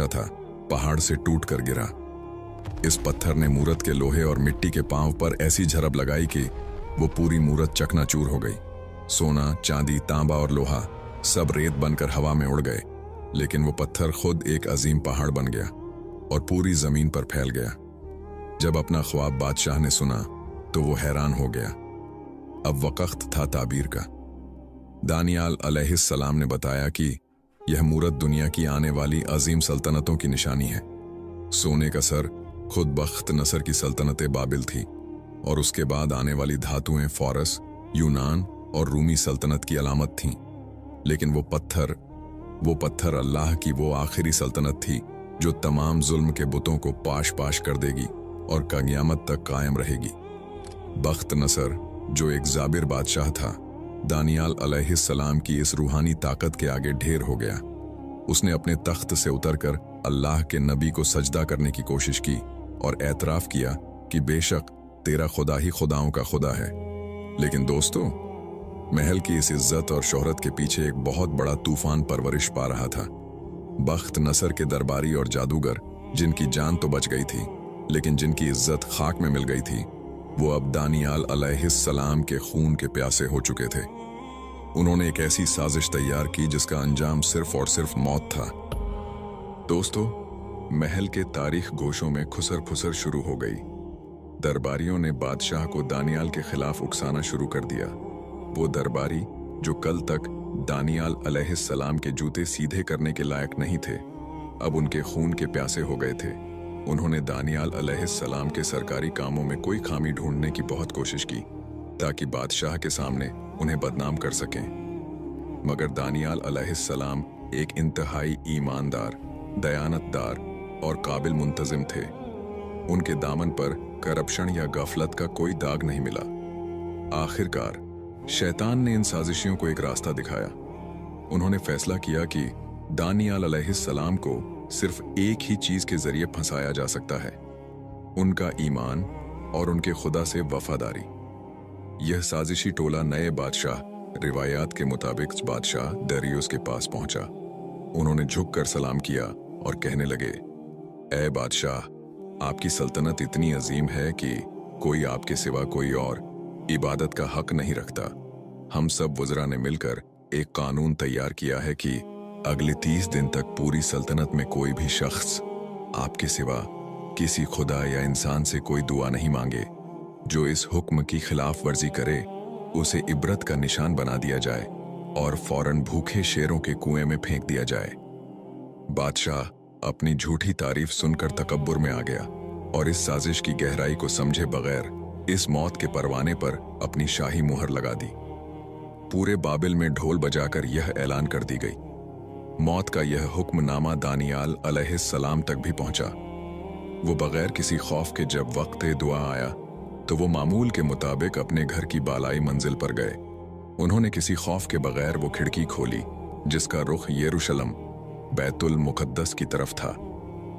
था, पहाड़ से टूट कर गिरा। इस पत्थर ने मूरत के लोहे और मिट्टी के पांव पर ऐसी झरब लगाई कि वो पूरी मूरत चकनाचूर हो गई। सोना, चांदी, तांबा और लोहा सब रेत बनकर हवा में उड़ गए, लेकिन वो पत्थर खुद एक अजीम पहाड़ बन गया और पूरी जमीन पर फैल गया। जब अपना ख्वाब बादशाह ने सुना तो वो हैरान हो गया। अब वक्त था ताबीर का। दानियाल अलैहिस्सलाम ने बताया कि यह मूरत दुनिया की आने वाली अजीम सल्तनतों की निशानी है। सोने का सर खुद बख्त नसर की सल्तनत बाबिल थी और उसके बाद आने वाली धातुएं फारस, यूनान और रूमी सल्तनत की अलामत थीं। लेकिन वो पत्थर अल्लाह की वो आखिरी सल्तनत थी जो तमाम जुल्म के बुतों को पाश पाश कर देगी और क़यामत तक कायम रहेगी। बख्त नसर, जो एक जाबिर बादशाह था, दानियाल अलैहिस्सलाम की इस रूहानी ताकत के आगे ढेर हो गया। उसने अपने तख्त से उतरकर अल्लाह के नबी को सजदा करने की कोशिश की और एतराफ़ किया कि बेशक तेरा खुदा ही खुदाओं का खुदा है। लेकिन दोस्तों, महल की इस इज्जत और शोहरत के पीछे एक बहुत बड़ा तूफान परवरिश पा रहा था। बख्त नसर के दरबारी और जादूगर, जिनकी जान तो बच गई थी लेकिन जिनकी इज्जत खाक में मिल गई थी, वो अब दानियाल अलैहिस्सलाम के खून के प्यासे हो चुके थे। उन्होंने एक ऐसी साजिश तैयार की जिसका अंजाम सिर्फ और सिर्फ मौत था। दोस्तों, महल के तारीख गोशों में खुसर फुसर शुरू हो गई। दरबारियों ने बादशाह को दानियाल के खिलाफ उकसाना शुरू कर दिया। वो दरबारी जो कल तक दानियाल अलैहिस्सलाम के जूते सीधे करने के लायक नहीं थे, अब उनके खून के प्यासे हो गए थे। उन्होंने दानियाल अलैहिस्सलाम के सरकारी कामों में कोई खामी ढूंढने की बहुत कोशिश की ताकि बादशाह के सामने उन्हें बदनाम कर सकें। मगर दानियाल अलैहिस्सलाम एक इंतहाई ईमानदार, दयानतदार और काबिल मुंतजिम थे। उनके दामन पर करप्शन या गफलत का कोई दाग नहीं मिला। आखिरकार शैतान ने इन साजिशियों को एक रास्ता दिखाया। उन्होंने फैसला किया कि दानियाल अलैहिस्सलाम को सिर्फ एक ही चीज के जरिए फंसाया जा सकता है, उनका ईमान और उनके खुदा से वफादारी। यह साजिशी टोला नए बादशाह, रिवायात के मुताबिक बादशाह दरियुस के पास पहुंचा। उन्होंने झुककर सलाम किया और कहने लगे, ऐ बादशाह, आपकी सल्तनत इतनी अजीम है कि कोई आपके सिवा कोई और इबादत का हक नहीं रखता। हम सब वज़रा ने मिलकर एक कानून तैयार किया है कि अगले 30 दिन तक पूरी सल्तनत में कोई भी शख्स आपके सिवा किसी खुदा या इंसान से कोई दुआ नहीं मांगे। जो इस हुक्म की खिलाफ वर्जी करे उसे इबरत का निशान बना दिया जाए और फौरन भूखे शेरों के कुएं में फेंक दिया जाए। बादशाह अपनी झूठी तारीफ सुनकर तकब्बुर में आ गया और इस साजिश की गहराई को समझे बगैर इस मौत के परवाने पर अपनी शाही मुहर लगा दी। पूरे बाबिल में ढोल बजाकर यह ऐलान कर दी गई। मौत का यह हुक्मनामा दानियाल अलैहिस्सलाम तक भी पहुंचा। वो बगैर किसी खौफ के जब वक्त दुआ आया तो वो मामूल के मुताबिक अपने घर की बालाई मंजिल पर गए। उन्होंने किसी खौफ के बगैर वो खिड़की खोली जिसका रुख यरूशलेम, बैतुल मुकद्दस की तरफ था,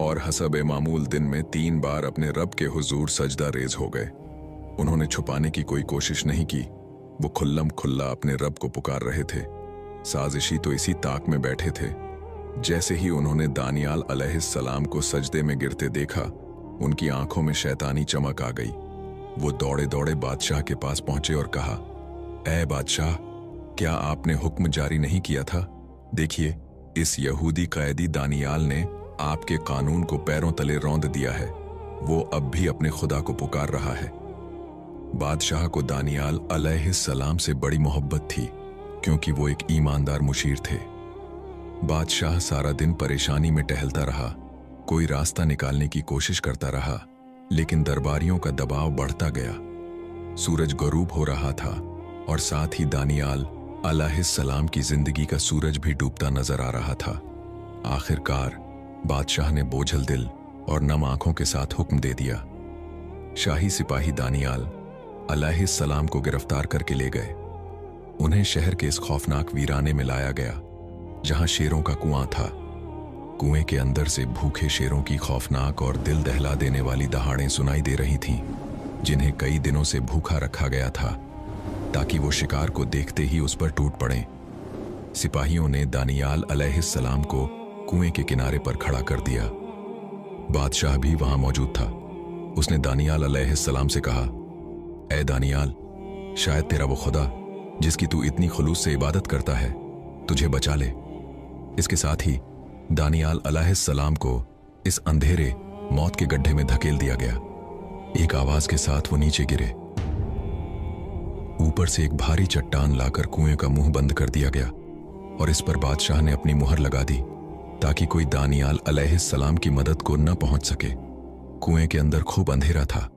और हसब मामूल दिन में 3 बार अपने रब के हुजूर सजदा रेज हो गए। उन्होंने छुपाने की कोई कोशिश नहीं की। वो खुल्लम खुल्ला अपने रब को पुकार रहे थे। साजिशी तो इसी ताक में बैठे थे। जैसे ही उन्होंने दानियाल अलैहिस्सलाम को सजदे में गिरते देखा, उनकी आंखों में शैतानी चमक आ गई। वो दौड़े दौड़े बादशाह के पास पहुंचे और कहा, ऐ बादशाह, क्या आपने हुक्म जारी नहीं किया था? देखिए, इस यहूदी कैदी दानियाल ने आपके कानून को पैरों तले रौंद दिया है। वो अब भी अपने खुदा को पुकार रहा है। बादशाह को दानियाल अलैहिस्सलाम से बड़ी मोहब्बत थी क्योंकि वो एक ईमानदार मुशीर थे। बादशाह सारा दिन परेशानी में टहलता रहा, कोई रास्ता निकालने की कोशिश करता रहा, लेकिन दरबारियों का दबाव बढ़ता गया। सूरज गरूब हो रहा था और साथ ही दानियाल अलैहिस्सलाम की जिंदगी का सूरज भी डूबता नजर आ रहा था। आखिरकार बादशाह ने बोझल दिल और नम आंखों के साथ हुक्म दे दिया। शाही सिपाही दानियाल अलैहिस्सलाम को गिरफ्तार करके ले गए। उन्हें शहर के इस खौफनाक वीराने में लाया गया जहां शेरों का कुआं था। कुएं के अंदर से भूखे शेरों की खौफनाक और दिल दहला देने वाली दहाड़ें सुनाई दे रही थीं, जिन्हें कई दिनों से भूखा रखा गया था ताकि वो शिकार को देखते ही उस पर टूट पड़ें। सिपाहियों ने दानियाल अलैहिस्सलाम को कुएं के किनारे पर खड़ा कर दिया। बादशाह भी वहां मौजूद था। उसने दानियाल अलैहिस्सलाम से कहा, ए दानियाल, शायद तेरा वो खुदा जिसकी तू इतनी खुलूस से इबादत करता है तुझे बचा ले। इसके साथ ही दानियाल अलैहिस्सलाम को इस अंधेरे मौत के गड्ढे में धकेल दिया गया। एक आवाज के साथ वो नीचे गिरे। ऊपर से एक भारी चट्टान लाकर कुएं का मुंह बंद कर दिया गया और इस पर बादशाह ने अपनी मुहर लगा दी ताकि कोई दानियाल अलैहिस्सलाम की मदद को न पहुंच सके। कुएं के अंदर खूब अंधेरा था।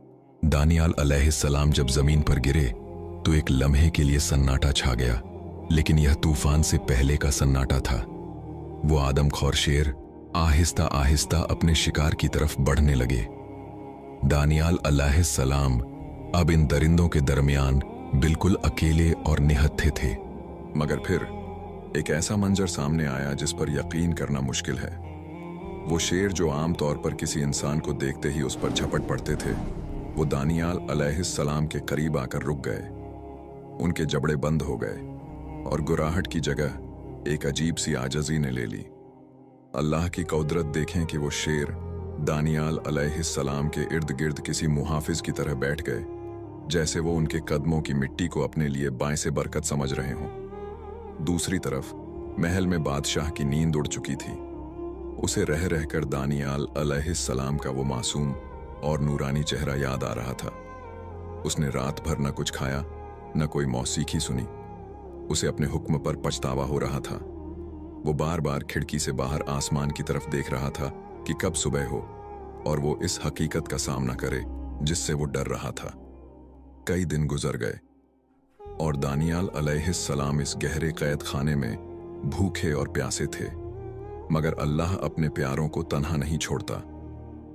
दानियाल अलैहिस्सलाम जब जमीन पर गिरे तो एक लम्हे के लिए सन्नाटा छा गया, लेकिन यह तूफान से पहले का सन्नाटा था। वो आदमखोर शेर आहिस्ता आहिस्ता अपने शिकार की तरफ बढ़ने लगे। दानियाल अलैहिस्सलाम अब इन दरिंदों के दरमियान बिल्कुल अकेले और निहत्थे थे। मगर फिर एक ऐसा मंजर सामने आया जिस पर यकीन करना मुश्किल है। वो शेर जो आम तौर पर किसी इंसान को देखते ही उस पर झपट पड़ते थे, वो दानियाल अलैहिस्सलाम के करीब आकर रुक गए। उनके जबड़े बंद हो गए और गुराहट की जगह एक अजीब सी आजजी ने ले ली। अल्लाह की कुदरत देखें कि वो शेर दानियाल अलैहिस्सलाम के इर्द गिर्द किसी मुहाफिज की तरह बैठ गए, जैसे वो उनके कदमों की मिट्टी को अपने लिए बाएं से बरकत समझ रहे हों। दूसरी तरफ महल में बादशाह की नींद उड़ चुकी थी। उसे रह रहकर दानियाल अलैहिस्सलाम का वो मासूम और नूरानी चेहरा याद आ रहा था। उसने रात भर न कुछ खाया न कोई मौसीकी सुनी। उसे अपने हुक्म पर पछतावा हो रहा था। वो बार बार खिड़की से बाहर आसमान की तरफ देख रहा था कि कब सुबह हो और वो इस हकीकत का सामना करे जिससे वो डर रहा था। कई दिन गुजर गए और दानियाल अलैहिस्सलाम इस गहरे कैद खाने में भूखे और प्यासे थे। मगर अल्लाह अपने प्यारों को तन्हा नहीं छोड़ता।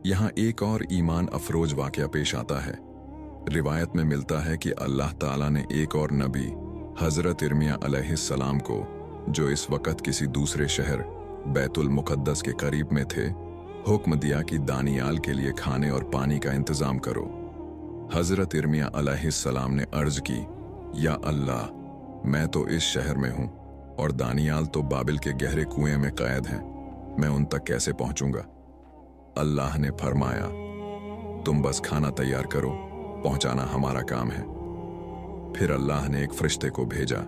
यहाँ एक और ईमान अफरोज वाकया पेश आता है। रिवायत में मिलता है कि अल्लाह ताला ने एक और नबी हजरत इर्मिया अलैहिस्सलाम को, जो इस वक्त किसी दूसरे शहर बैतुल मुकद्दस के करीब में थे, हुक्म दिया कि दानियाल के लिए खाने और पानी का इंतजाम करो। हजरत इर्मिया अलैहिस्सलाम ने अर्ज की, या अल्लाह, मैं तो इस शहर में हूं और दानियाल तो बाबिल के गहरे कुएं में कैद हैं। मैं उन तक कैसे पहुंचूंगा? अल्लाह ने फरमाया, तुम बस खाना तैयार करो, पहुंचाना हमारा काम है। फिर अल्लाह ने एक फरिश्ते को भेजा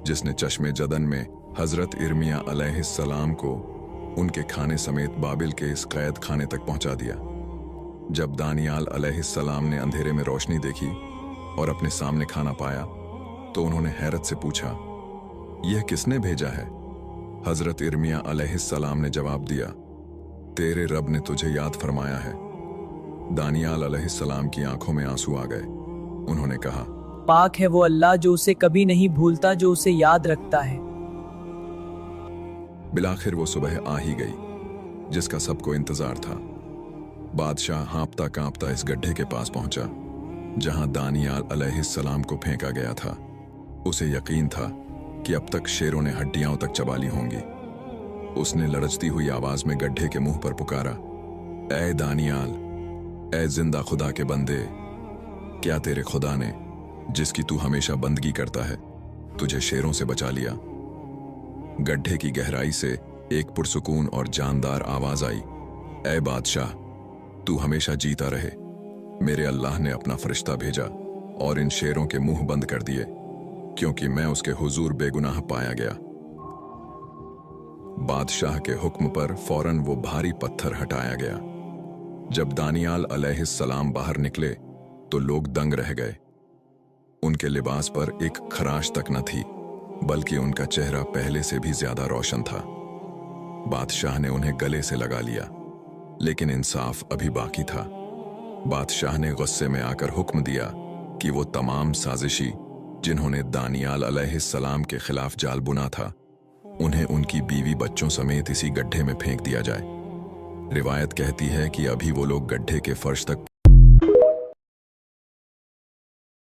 जिसने चश्मे जदन में हजरत इर्मिया अलैहिस्सलाम को उनके खाने समेत बाबिल के इस कैद खाने तक पहुंचा दिया। जब दानियाल अलैहिस्सलाम ने अंधेरे में रोशनी देखी और अपने सामने खाना पाया तो उन्होंने हैरत से पूछा, यह किसने भेजा है? हजरत इर्मिया अलैहिस्सलाम ने जवाब दिया, तेरे रब ने तुझे याद फरमाया है। दानियाल अलैहिस्सलाम की आंखों में आंसू आ गए। उन्होंने कहा, पाक है वो अल्लाह जो उसे कभी नहीं भूलता, जो उसे याद रखता है। बिलाखिर वो सुबह आ ही गई जिसका सबको इंतजार था। बादशाह हाँपता कांपता इस गड्ढे के पास पहुंचा जहां दानियाल अलैहिस्सलाम को फेंका गया था। उसे यकीन था कि अब तक शेरों ने हड्डियां तक चबा ली होंगी। उसने लड़चती हुई आवाज में गड्ढे के मुंह पर पुकारा, ए दानियाल, ए जिंदा खुदा के बंदे, क्या तेरे खुदा ने, जिसकी तू हमेशा बंदगी करता है, तुझे शेरों से बचा लिया? गड्ढे की गहराई से एक पुरसुकून और जानदार आवाज आई, ए बादशाह, तू हमेशा जीता रहे। मेरे अल्लाह ने अपना फरिश्ता भेजा और इन शेरों के मुंह बंद कर दिए क्योंकि मैं उसके हुजूर बेगुनाह पाया गया। बादशाह के हुक्म पर फौरन वो भारी पत्थर हटाया गया। जब दानियाल अलैहिस्सलाम बाहर निकले तो लोग दंग रह गए। उनके लिबास पर एक खराश तक न थी, बल्कि उनका चेहरा पहले से भी ज्यादा रोशन था। बादशाह ने उन्हें गले से लगा लिया, लेकिन इंसाफ अभी बाकी था। बादशाह ने गुस्से में आकर हुक्म दिया कि वो तमाम साजिशी जिन्होंने दानियाल अलैहिस्सलाम के खिलाफ जाल बुना था, उन्हें उनकी बीवी बच्चों समेत इसी गड्ढे में फेंक दिया जाए। रिवायत कहती है कि अभी वो लोग गड्ढे के फर्श तक